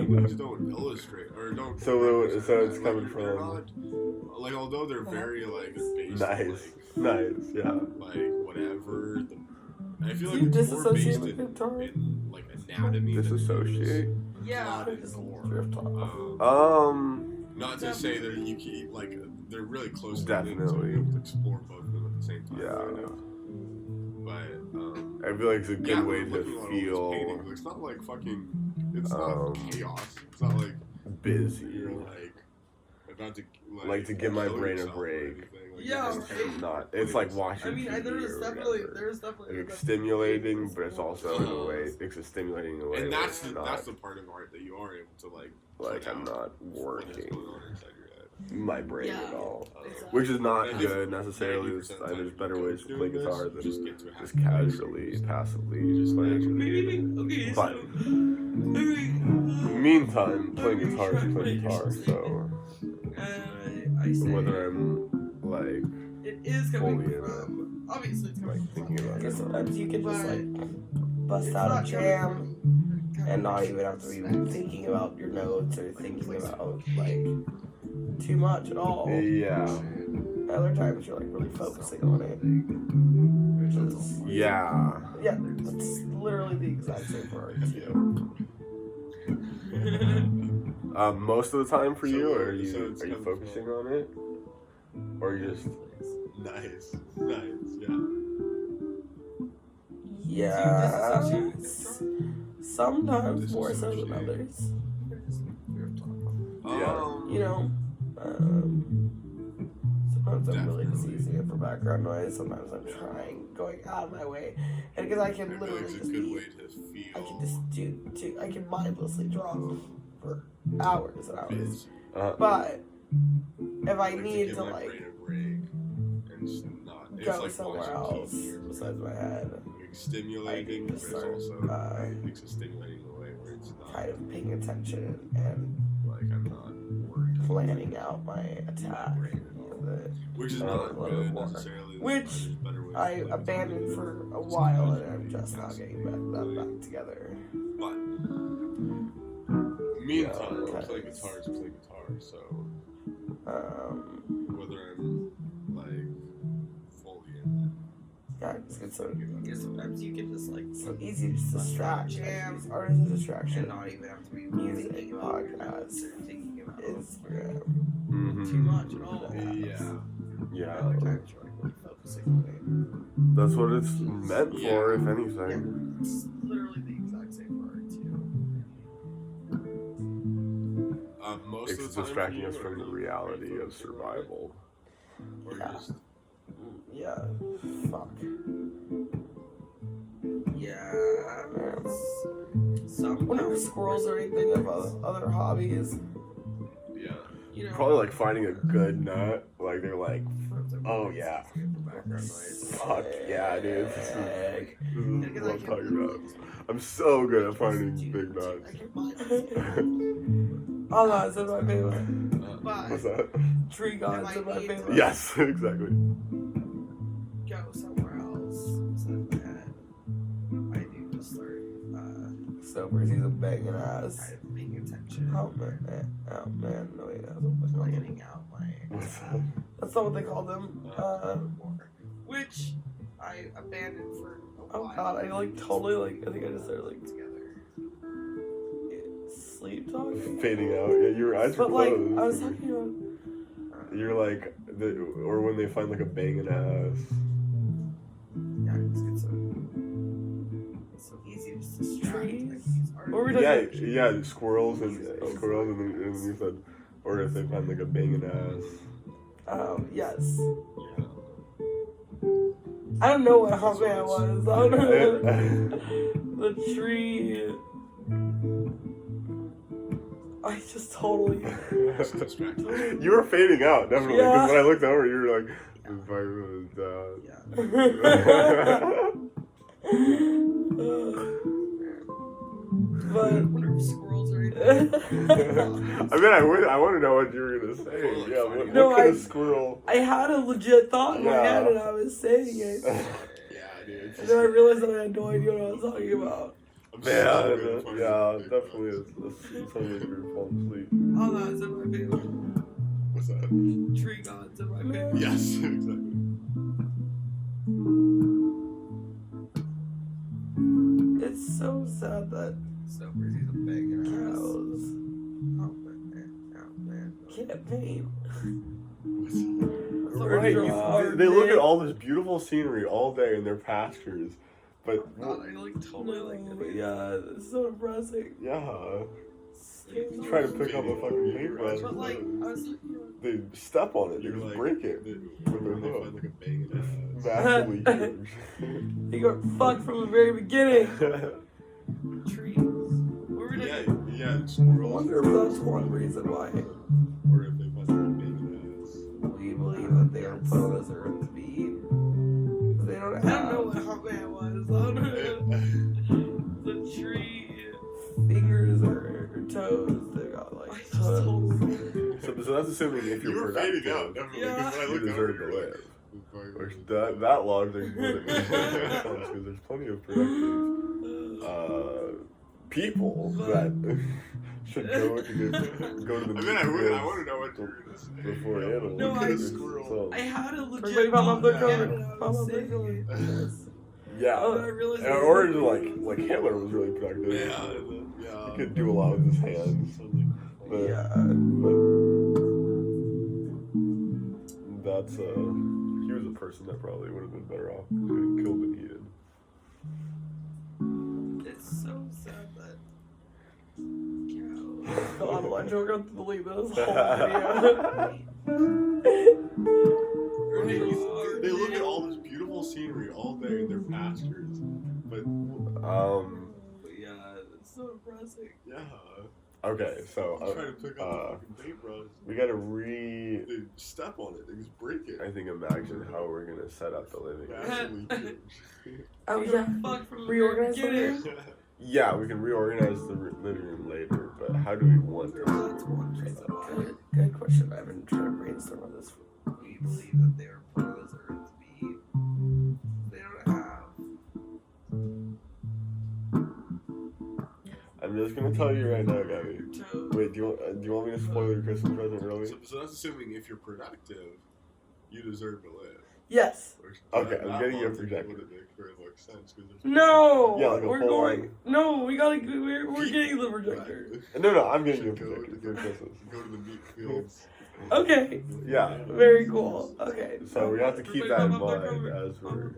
memes don't illustrate or don't. So represent it's that. coming They're from. not, like, although they're very like based Nice, on, nice, yeah. like whatever. I feel Do like you it's more disassociate based with guitar? in like anatomy. than it is Disassociate. Yeah. plot and lore. Drift off. Not to say that you keep like they're really close. Definitely. So you have to explore both of them at the same time. Yeah. Kind of. But I feel like it's a good way looking at to all these feel paintings, it's not like fucking. It's not chaos. It's not like busy. you're like about to Like to give my kill brain a yourself or break. anything. Like, Yeah, you're just right. Not. It's like watching I mean, TV there's or definitely, whatever. there's definitely. Like, it's stimulating, but it's also in a way, it's stimulating in a way. And where that's it's the not, part of art that you are able to like. like put I'm out not what is working going on inside your head. my brain Yeah. at all. Exactly. Which is not And I good think necessarily. 90% of the There's time better you ways to go play doing guitar this, than just get to a just happy place. casually, passively Just playing. naturally. Okay, But so. I mean, meantime, playing guitar is playing guitar. So I say whether I'm like it is coming fully in it, from. Obviously, it's coming like from. thinking about Because it. sometimes you can just But like bust it's out not a coming jam from and not even have to be thinking about your notes or thinking about like too much at all. Yeah, Other times you're like really focusing on it, which is yeah. yeah, that's literally the exact same for art too. Most of the time for you, or are So you it's come focusing on it, or you just Nice, yeah. Yeah, disassociate with sometimes more so than others. Yeah. You know, sometimes I'm really just using it for background noise. Sometimes I'm going out of my way, and because I can I feel like literally it's a just good be, way to feel. I can just do, I can mindlessly draw for hours and hours. busy. But if I Like, need to give to my like brain a break and just not. It's go like somewhere watching else TV or besides my head, like stimulating, I but just it's start, also makes it stimulating in a way where it's not kind of paying attention and like I'm not worried. planning out my attack. Which is a not little good more. necessarily. Which There's better ways to I play abandoned guitar. for a while, and I'm just now getting that back together. But meantime, Yeah, play because- guitar is play guitar. So Um, whether I'm like fully in yeah, it's good. So Because sometimes you can just like so easy to distract. Jam. Use art as a distraction. and not even have to be Music, thinking about podcasts, thinking about Instagram. Mm-hmm. too much at all. yeah. Yeah, Other times you're like really focusing on that's what it's meant for, if it. anything. It's literally the exact same for art too. Most of It's the time distracting for us you, from the or you reality of focusing on it, survival. or Yeah. just Yeah, fuck. Yeah. Whenever squirrels or anything of other hobbies, yeah. You know, Probably like finding a good nut. Like they're like, oh yeah, background noise. fuck yeah, dude. This is Heck. what I'm talking about. I'm so good at finding big nuts. All nuts are my favorite. But What's that? Tree gods are my favorite. Yes, exactly. go somewhere else instead of my head. I do just start Sober, he's a banging ass. kind of paying attention. Oh man, no wait, that's what they call them. Planning out my What's that? That's not what they call them. more, which I abandoned for a Oh while. god, I like totally like, I think I just started like together. sleep talking. Fading out. Yeah, your eyes are But like, closed. I was talking about, You're like, or when they find like a banging ass. Yeah, it's so easy to just distract. Trees? Like, use art. What were we Yeah, talking yeah, squirrels and then you said, or if they find like a banging ass. yes. Yeah. I don't know what hobby I was. I don't know. The tree. I just totally. It's distracting. You were fading out, definitely. Yeah. Because when I looked over, you were like, this vitamin is Yeah. But Wonder of squirrels or anything. I mean, I want to know what you were gonna say. Yeah, what kind of squirrel? I had a legit thought in my head and I was saying it. Yeah, dude. And then I realized that I had no idea what I was talking about. Yeah, definitely is. That's how you fall asleep. Oh, that's in my favorite. What's that? Tree gods in my favorite. Yes, exactly. It's so sad that So he's a banging ass. cows Oh man. can't paint. What's that? Right, they look at all this beautiful scenery all day in their pastures, but God, I like totally like it. Yeah, it's so depressing. yeah, try to pick up a fucking paintbrush. But like, I was talking about. They step on it, they You're just like, break it They with their find hook. like a banging ass. Massively huge. You got fucked from the very beginning. Trees. What were they? Yeah, I squirrels. wonder if that's one reason why Or if they find like a banging ass. we believe that they are put on this earth to be eaten. They don't I have don't know what Hotman was. The tree. fingers or toes. They got I like just told toes. So that's assuming if You you're were fading out, productive, definitely. Yeah. When I you looked deserve over, to you're live. like, Which that logic wouldn't make sense because there's plenty of productive people that should go to the I mean, I want to know what you're gonna say. before animals. No, What I- kind of squirrel? I had a legit Everybody pop up their thought in cover. my head and I Pop was up their saying cover. it. Yeah. And I realized Or like Hitler was really productive. Yeah. He could do a lot with his hands. But, Yeah. but that's he was a person that probably would have been better off getting killed than he did. It's so sad that Hold on, we're going to delete this whole video. They look at all this beautiful scenery all day in their pastures, but yeah, it's so depressing. yeah. Okay, so I'm trying to pick up a fucking paintbrush. we gotta They step on it. They just break it. I think imagine how we're gonna set up the living room. Massively huge. Oh You yeah. got fucked from the Reorganize very the beginning. Yeah, we can reorganize the living room later, but how do we want to? That's one reason why Good question. I've been trying to brainstorm on this. we believe that they are put on this earth to be eaten. They don't have. I'm just gonna tell you right now, Gabby. Toes. Wait, do you want me to spoil your Christmas present early? So that's assuming if you're productive, you deserve to live. Yes. Okay, That I'm getting you a logic projector. wouldn't make very much sense, 'cause there's No. Yeah, like a we're full going. on- No, we gotta. We're getting the projector. No, I'm getting you a Should projector for Christmas. Go to the meat fields. Okay. Yeah. Very cool. Okay. So we have to keep that in mind as we're.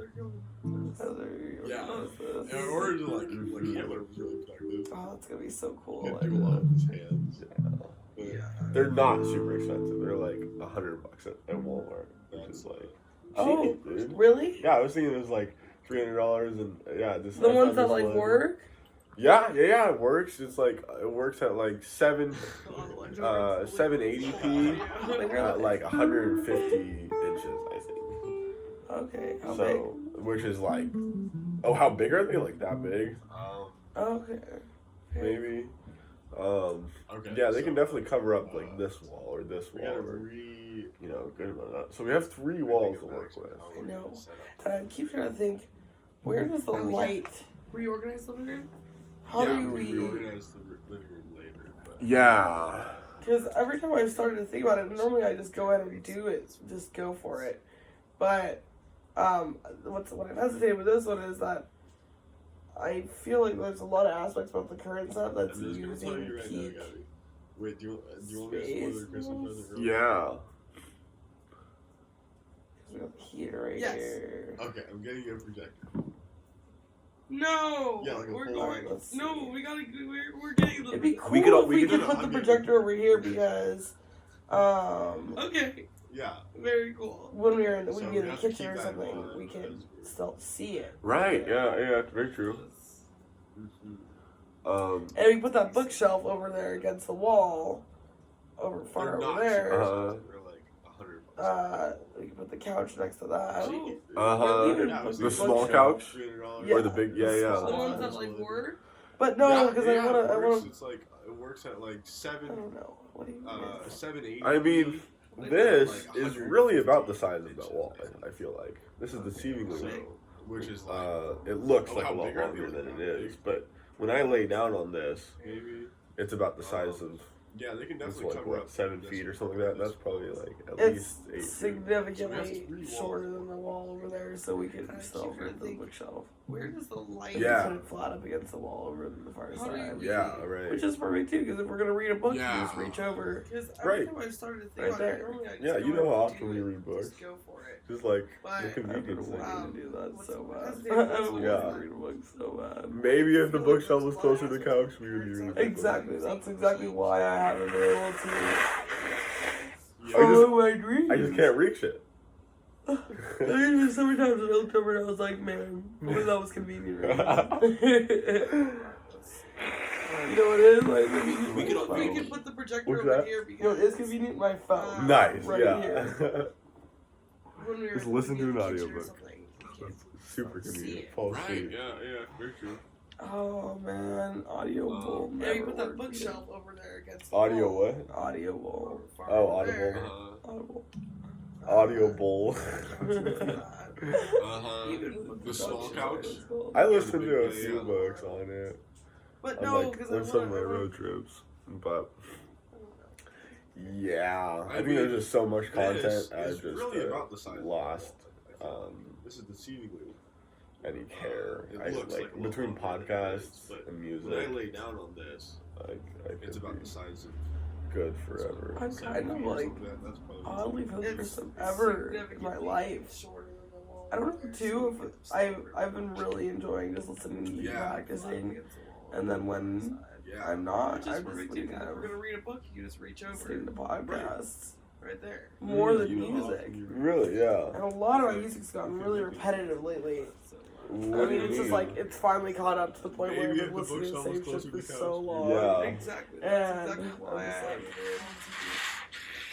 Yeah. Or like Hitler was really productive. Oh, that's gonna be so He cool. could do a lot with his hands. Yeah. They're not super expensive. They're like $100 at Walmart, which is like Oh, cheap, dude. really? Yeah, I was thinking it was like $300 and yeah, this. The ones that like work? Yeah, it works. It's like it works at like 780p at like 150 inches, I think. Okay. How So, which is like, oh, how big are they? Like that big? big? Okay. Maybe. Okay. Yeah, they so, can definitely cover up like this wall or this We wall gotta or you know, good amount of that. So we have 3 walls to work with. I know. And I keep trying to think, where does the light? Reorganize the living room? How do we we? reorganize the living room later? But Yeah. Because every time I've started to think about it, normally I just go ahead and do it, just go for it. But what I'm hesitating with this one is that I feel like there's a lot of aspects about the current set that's I'm just gonna tell using you right now, peak. Gabby. Wait, do you want me to spoil your Christmas present early? Yeah. We got the heater right Yes. here. Okay, I'm getting you a projector. No. Yeah, like a we're full going. on. Let's No, see. we're getting the. It'd be cool We could- if we we could- could no, put I'm the getting- projector over here because Okay. Yeah. Very cool. when we were in So we we be in the have to kitchen keep or that in something, mind we can as we're- still see it. Right. Yeah. Very true. And we put that bookshelf over there against the wall, far They're over not there. cheap. They're like $100. We can put the couch next to that. Oh. Uh-huh. Even Yeah, put the The small bookshelf. couch $300. Yeah. or the big? The Yeah. small The one. ones that like work. But no, because I want to. It's like it works at like I 7. don't know. What do you mean? 780. I mean, this is really about the size of that wall. I feel like this is deceivingly So, low. which is like It looks like a how lot big are longer they? than it is, but when I lay down on this, maybe. it's about the size of. Yeah, they can It's definitely like cover what, up 7 this feet or one. something like that. That's probably like at It's least 8 feet. significantly shorter than the wall over there, so we can still fit the bookshelf. Where does the light? We Yeah. can put it flat up against the wall over the far How do you side. Yeah, right. Which is perfect too, because if we're gonna read a book, you Yeah. just reach over. Because Right. every time I started to think Right about there. it, normally I just Yeah, go you know and how do often we it, read books. Just go for it. Just like But- the I've been convenience thing. wanting to do that What's- so bad. what's the I've difference? wanted Yeah. to read a book so bad. Maybe if the I feel like bookshelf that's was closer to the why I couch, have we would be reading. Exactly. That's exactly why I haven't been able to I follow my dreams. I just can't reach it. There's just so many times I looked over and I was like, man, only that was convenient right now. You know what it is? Like, We my can phone. put the projector What's over that? here You know, because it's convenient, my phone. Nice, Right yeah. here. when we were Just listen to in an the kitchen or audiobook. something, you can't Super see convenient. it. Fall Right, asleep. yeah, very true. Oh, man. Audio bowl. Yeah, you never put that worked bookshelf over there against the Audio wall. what? Audio bowl. Far Oh, over there. Audible. Uh, Audio bowl. Even with The small production, couch? it's called. I listened to a Yeah, few yeah. books on it. But On, no, like, because on some of my road trips. But yeah, I think there's just so much content. This I is just really about the size. lost This is deceivingly. any care. It I looks like like a between lot longer than it is, podcasts but and When I music. lay down on this, Like I it's could about be the size of. good forever. I'm 7 kind of feet or like something. That's probably oddly for the it's first time ever in my significantly life. shorter than the wall I don't over know there, too so if I've been really enjoying just listening to you Yeah. practicing, and then when Yeah. I'm not, Which is I've just perfect been too, kind because if we're of gonna read a book, you just reach over listening to podcasts right there. more than You know how music. often you read. Really, yeah. And a lot of my music's gotten really repetitive lately. What I do mean, you it's just like it's finally caught up to the point where I've Maybe been if the listening to the bookshelf same was shit closer for to the so couch. long. Yeah. Exactly. And That's exactly I'm why I just like, haven't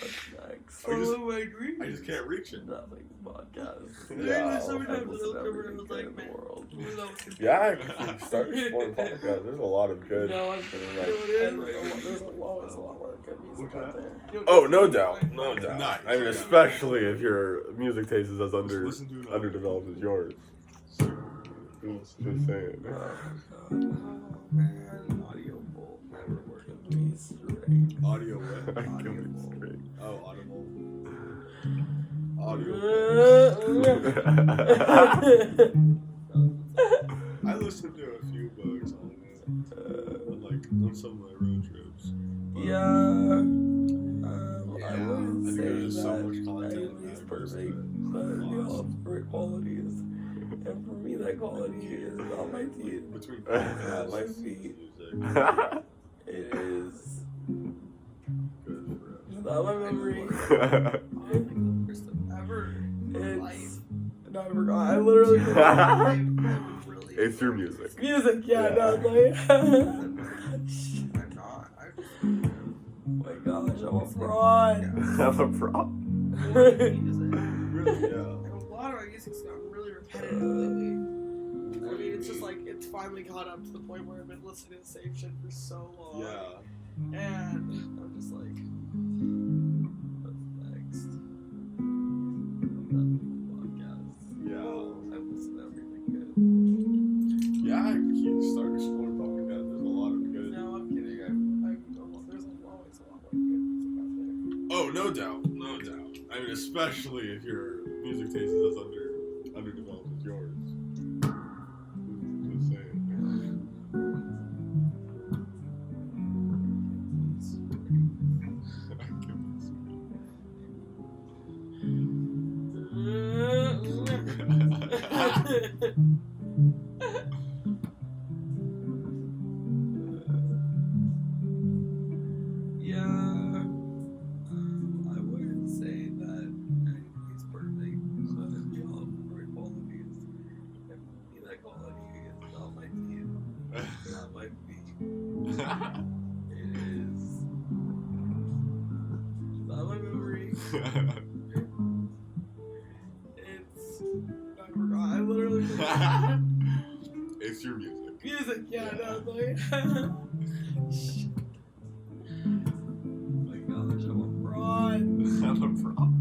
Next. I just- follow my dreams. I just can't reach it. Nothing podcast. Yeah, There's so many I've times I listened looked to over every and I was kid like, in the man, world. who knows what's gonna Yeah, happen. I can start exploring podcasts. There's a lot of good. No, I'm kidding. You know Like, what it is? and there's always a lot more good music out there. You know, Oh, no doubt, no doubt. Nice. I mean, especially if your music taste is as Listen to it. underdeveloped as yours. Just saying. Oh man, audio bowl never worked with me straight. Audio what? I can be straight. Oh, Audible. Audio. I listened to a few books on it, on some of my road trips. But Yeah. I I wouldn't think say there's so that much content anybody's that perfect, but we all have great qualities. And for me, that quality is not my teeth. between At my podcasts, feet. music, It is good forever. not my memory. I think the first time ever in my life. It's no, I forgot. I literally I've really It's your music. music. Yeah, Yeah. no, like. I'm not. Oh my gosh, I'm a fraud. I'm a prop. Really, Yeah. And a lot of my music's gotten really repetitive lately. I mean, it's just like, it's finally caught up to the point where I've been listening to the same shit for so long. Yeah. And I'm just like, what's next? Podcast. Yeah. I've listened to everything good. Yeah, I keep starting exploring podcasts. There's a lot of good. No, I'm kidding. There's always a lot more good music out there. Oh, no doubt. No doubt. I mean, especially if your music taste is as underdeveloped as yours. Just saying. Yeah, I wouldn't say that anybody's perfect, but we all have great qualities. And for me, that quality is not my teeth, not my feet. It is not my memory. It's I forgot. I literally forgot. It's your music. Music. Yeah, no, Like, my gosh, I'm a fraud. I'm a fraud.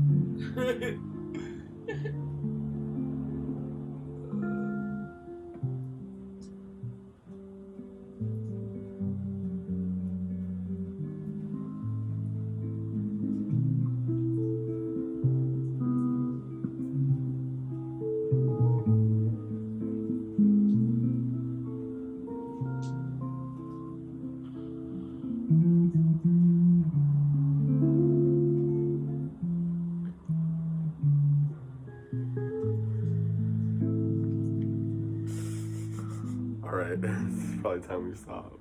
Alright, it's probably time we stop.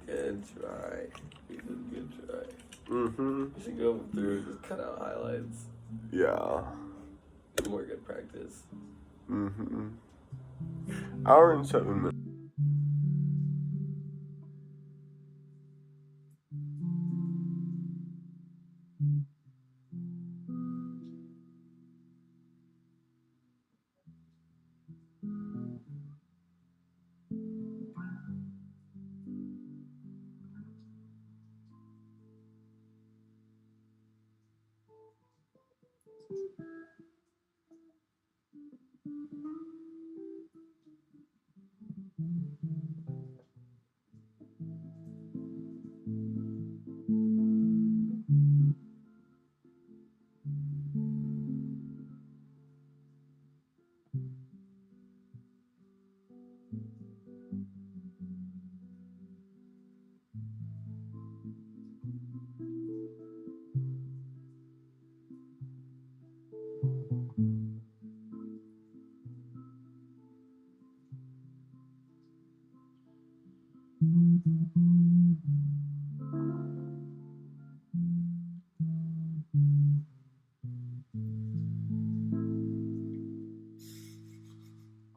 Good try. You did good try. Mm-hmm. You should go through and just cut out highlights. Yeah. More good practice. Mm-hmm. Hour and 7 minutes.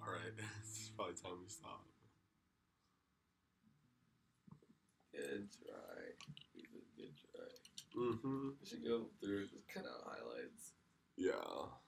Alright, it's probably time we stop. Good try. You did good try. Mm-hmm. You should go through and just cut out highlights. Yeah.